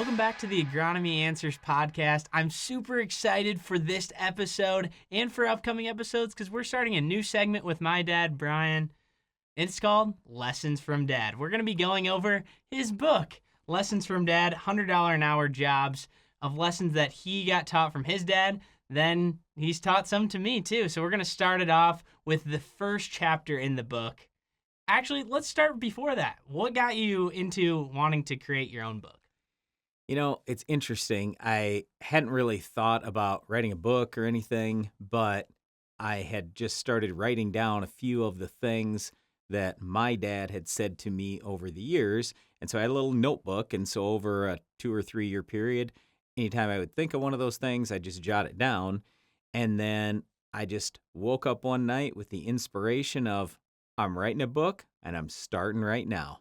Welcome back to the Agronomy Answers podcast. I'm super excited for this episode and for upcoming episodes because we're starting a new segment with my dad, Brian. It's called Lessons from Dad. We're going to be going over his book, Lessons from Dad, $100 an hour jobs, of lessons that he got taught from his dad. Then he's taught some to me too. So we're going to start it off with the first chapter in the book. Actually, let's start before that. What got you into wanting to create your own book? You know, it's interesting. I hadn't really thought about writing a book or anything, but I had just started writing down a few of the things that my dad had said to me over the years. And so I had a little notebook. And so over a 2 or 3 year period, anytime I would think of one of those things, I just jot it down. And then I just woke up one night with the inspiration of, I'm writing a book and I'm starting right now.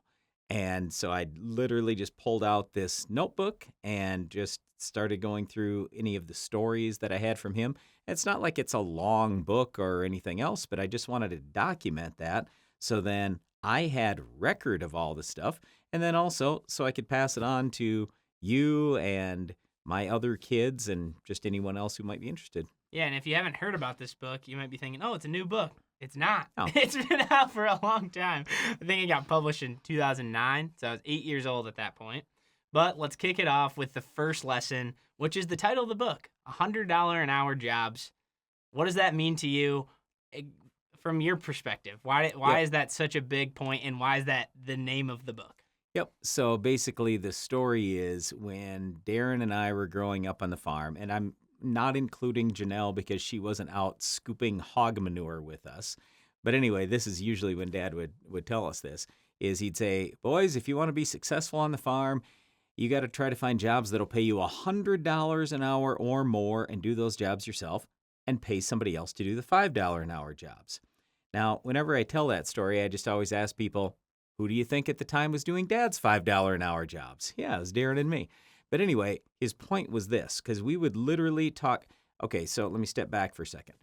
And so I literally just pulled out this notebook and just started going through any of the stories that I had from him. It's not like it's a long book or anything else, but I just wanted to document that. So then I had record of all the stuff. And then also so I could pass it on to you and my other kids and just anyone else who might be interested. Yeah, and if you haven't heard about this book, you might be thinking, oh, it's a new book. It's not. Oh. It's been out for a long time. I think it got published in 2009, so I was 8 years old at that point. But let's kick it off with the first lesson, which is the title of the book, $100 an hour jobs. What does that mean to you from your perspective? Why is that such a big point, and why is that the name of the book? Yep. So basically the story is when Darren and I were growing up on the farm, and I'm not including Janelle because she wasn't out scooping hog manure with us. But anyway, this is usually when Dad would tell us this, is he'd say, boys, if you want to be successful on the farm, you got to try to find jobs that'll pay you $100 an hour or more and do those jobs yourself and pay somebody else to do the $5 an hour jobs. Now, whenever I tell that story, I just always ask people, who do you think at the time was doing Dad's $5 an hour jobs? Yeah, it was Darren and me. But anyway, his point was this, because we would literally talk. Okay, so let me step back for a second.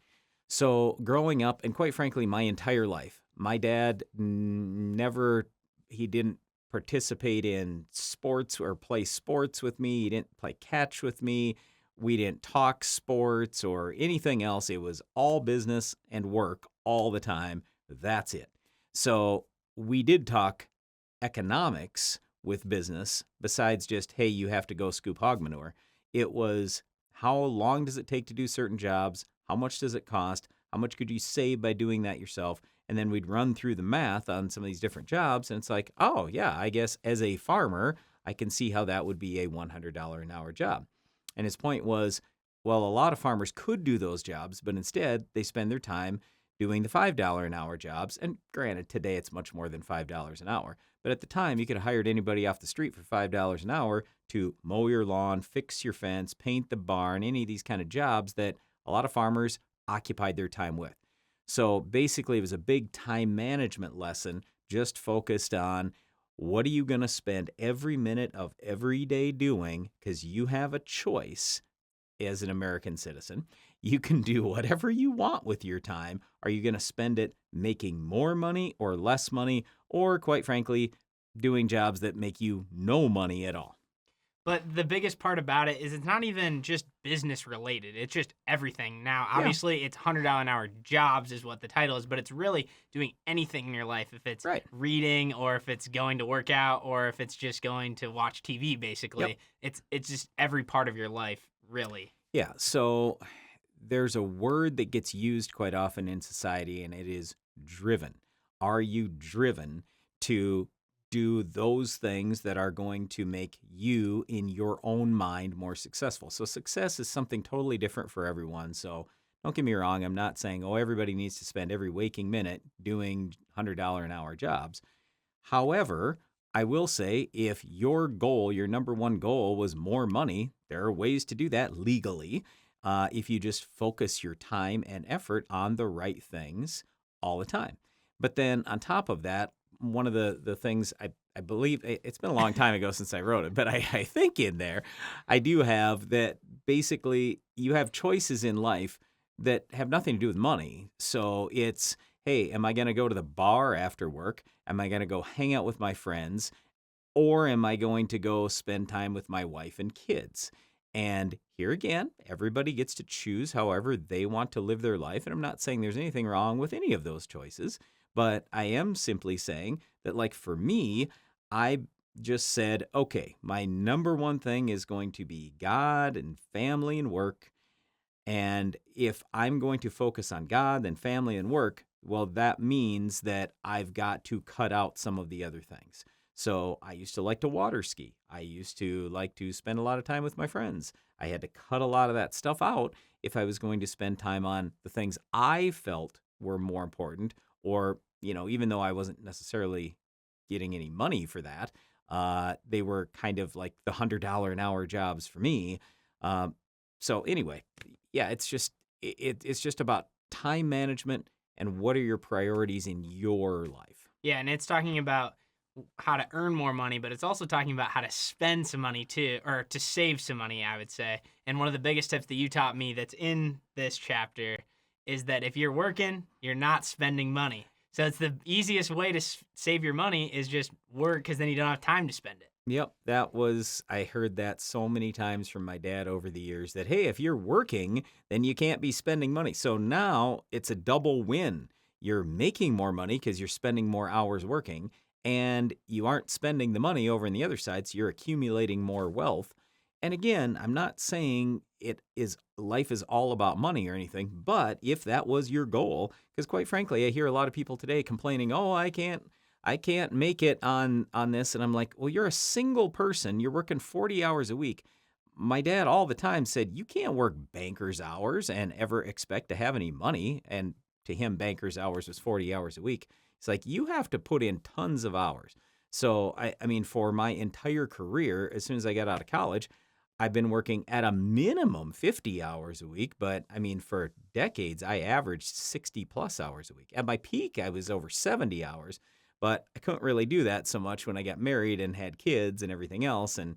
So growing up, and quite frankly, my entire life, my dad he didn't participate in sports or play sports with me. He didn't play catch with me. We didn't talk sports or anything else. It was all business and work all the time. That's it. So we did talk economics with business besides just, hey, you have to go scoop hog manure. It was, how long does it take to do certain jobs? How much does it cost? How much could you save by doing that yourself? And then we'd run through the math on some of these different jobs. And it's like, oh, yeah, I guess as a farmer, I can see how that would be a $100 an hour job. And his point was, well, a lot of farmers could do those jobs, but instead they spend their time doing the $5 an hour jobs. And granted, today it's much more than $5 an hour. But at the time, you could have hired anybody off the street for $5 an hour to mow your lawn, fix your fence, paint the barn, any of these kind of jobs that a lot of farmers occupied their time with. So basically, it was a big time management lesson just focused on what are you going to spend every minute of every day doing, because you have a choice as an American citizen. You can do whatever you want with your time. Are you going to spend it making more money or less money, or quite frankly, doing jobs that make you no money at all? But the biggest part about it is it's not even just business related. It's just everything. Now, obviously, it's $100 an hour jobs is what the title is, but it's really doing anything in your life. If it's reading, or if it's going to work out, or if it's just going to watch TV, basically. It's just every part of your life, really. Yeah, so there's a word that gets used quite often in society, and it is driven. Are you driven to do those things that are going to make you, in your own mind, more successful? So success is something totally different for everyone. So don't get me wrong. I'm not saying, everybody needs to spend every waking minute doing $100 an hour jobs. However, I will say if your goal, your number one goal was more money, there are ways to do that legally if you just focus your time and effort on the right things all the time. But then on top of that, one of the things I believe, it's been a long time ago since I wrote it, but I think in there, I do have that basically you have choices in life that have nothing to do with money. So it's, hey, am I going to go to the bar after work? Am I going to go hang out with my friends? Or am I going to go spend time with my wife and kids? And here again, everybody gets to choose however they want to live their life. And I'm not saying there's anything wrong with any of those choices, but I am simply saying that, like, for me, I just said, okay, my number one thing is going to be God and family and work. And if I'm going to focus on God, then family and work, well, that means that I've got to cut out some of the other things. So I used to like to water ski. I used to like to spend a lot of time with my friends. I had to cut a lot of that stuff out if I was going to spend time on the things I felt were more important, or, even though I wasn't necessarily getting any money for that, they were kind of like the $100 an hour jobs for me. So anyway, yeah, it's just about time management and what are your priorities in your life. Yeah, and it's talking about how to earn more money, but it's also talking about how to spend some money too, or to save some money, I would say. And one of the biggest tips that you taught me that's in this chapter is that if you're working, you're not spending money. So it's the easiest way to save your money is just work, because then you don't have time to spend it. Yep, I heard that so many times from my dad over the years that, hey, if you're working, then you can't be spending money. So now it's a double win. You're making more money because you're spending more hours working, and you aren't spending the money over on the other side, so you're accumulating more wealth. And again, I'm not saying life is all about money or anything, but if that was your goal, because quite frankly, I hear a lot of people today complaining, oh, I can't make it on this. And I'm like, well, you're a single person. You're working 40 hours a week. My dad all the time said, you can't work banker's hours and ever expect to have any money. And to him, banker's hours was 40 hours a week. It's like, you have to put in tons of hours. So, I mean, for my entire career, as soon as I got out of college, I've been working at a minimum 50 hours a week. But I mean, for decades, I averaged 60 plus hours a week. At my peak, I was over 70 hours. But I couldn't really do that so much when I got married and had kids and everything else. And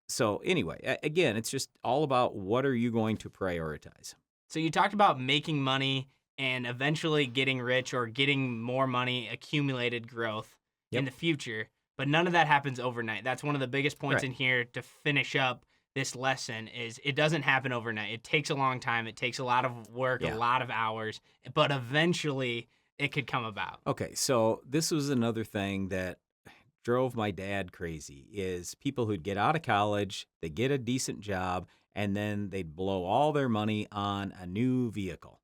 so anyway, again, it's just all about what are you going to prioritize. So you talked about making money and eventually getting rich or getting more money, accumulated growth in Yep. the future, but none of that happens overnight. That's one of the biggest points Right. in here to finish up this lesson is it doesn't happen overnight. It takes a long time. It takes a lot of work, a Yeah. lot of hours, but eventually it could come about. Okay, so this was another thing that drove my dad crazy is people who'd get out of college, they get a decent job, and then they'd blow all their money on a new vehicle.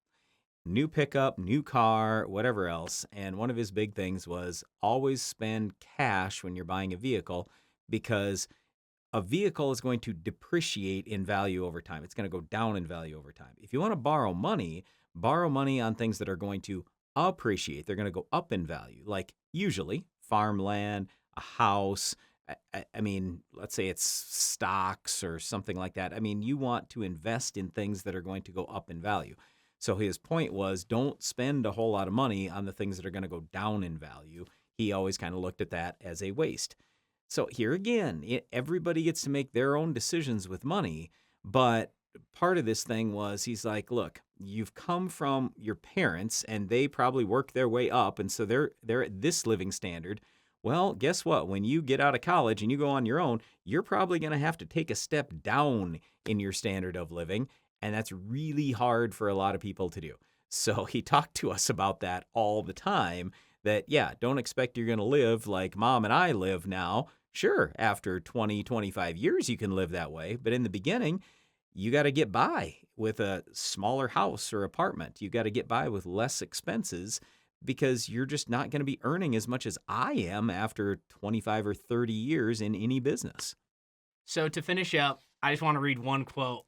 New pickup, new car, whatever else. And one of his big things was always spend cash when you're buying a vehicle because a vehicle is going to depreciate in value over time. It's going to go down in value over time. If you want to borrow money on things that are going to appreciate. They're going to go up in value, like usually farmland, a house. I mean, let's say it's stocks or something like that. I mean, you want to invest in things that are going to go up in value. So his point was don't spend a whole lot of money on the things that are going to go down in value. He always kind of looked at that as a waste. So here again, everybody gets to make their own decisions with money, but part of this thing was he's like, look, you've come from your parents and they probably worked their way up and so they're at this living standard. Well, guess what? When you get out of college and you go on your own, you're probably going to have to take a step down in your standard of living, and that's really hard for a lot of people to do. So he talked to us about that all the time that, yeah, don't expect you're going to live like mom and I live now. Sure, after 20, 25 years, you can live that way. But in the beginning, you got to get by with a smaller house or apartment. You got to get by with less expenses because you're just not going to be earning as much as I am after 25 or 30 years in any business. So to finish up, I just want to read one quote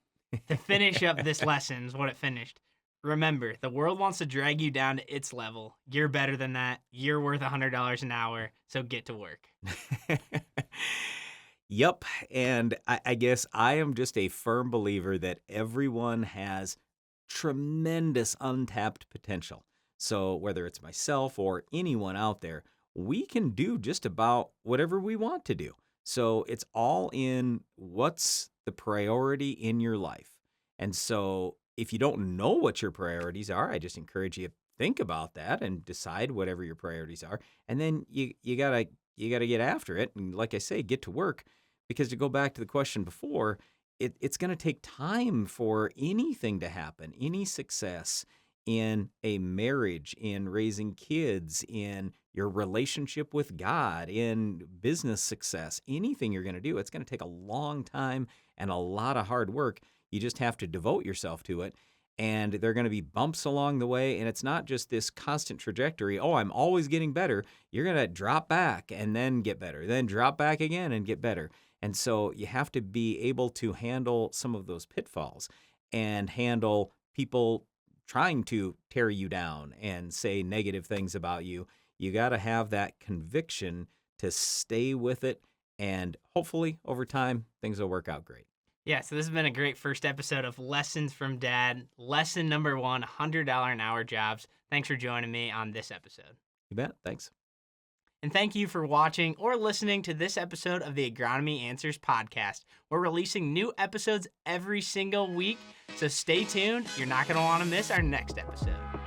to finish up this lesson is what it finished. Remember, the world wants to drag you down to its level. You're better than that. You're worth $100 an hour, so get to work. Yep. And I guess I am just a firm believer that everyone has tremendous untapped potential. So whether it's myself or anyone out there, we can do just about whatever we want to do. So it's all in what's the priority in your life. And so if you don't know what your priorities are, I just encourage you to think about that and decide whatever your priorities are. And then you got to you got to get after it. And like I say, get to work, because to go back to the question before, it's going to take time for anything to happen, any success in a marriage, in raising kids, in your relationship with God, in business success, anything you're going to do. It's going to take a long time and a lot of hard work. You just have to devote yourself to it. And there are going to be bumps along the way. And it's not just this constant trajectory. Oh, I'm always getting better. You're going to drop back and then get better, then drop back again and get better. And so you have to be able to handle some of those pitfalls and handle people trying to tear you down and say negative things about you. You got to have that conviction to stay with it. And hopefully over time, things will work out great. Yeah, so this has been a great first episode of Lessons from Dad. Lesson number 1, $100 an hour jobs. Thanks for joining me on this episode. You bet. Thanks. And thank you for watching or listening to this episode of the Agronomy Answers podcast. We're releasing new episodes every single week, so stay tuned. You're not going to want to miss our next episode.